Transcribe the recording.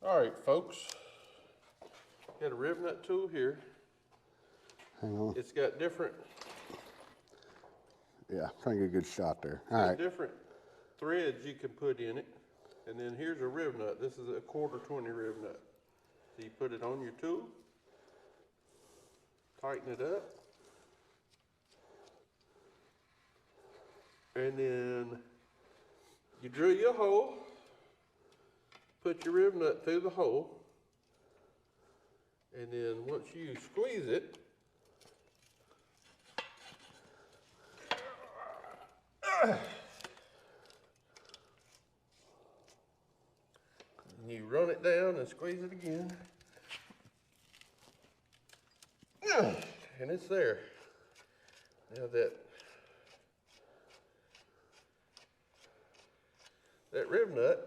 All right, folks. Got a Rivnut tool here. Hang on. It's got different. Yeah, trying to get a good shot there. All right. Different threads you can put in it, and then here's a Rivnut. This is a 1/4 Rivnut. So you put it on your tool, tighten it up, and then you drill your hole. Put your Rivnut through the hole, and then once you squeeze it, and you run it down and squeeze it again, and it's there. Now that Rivnut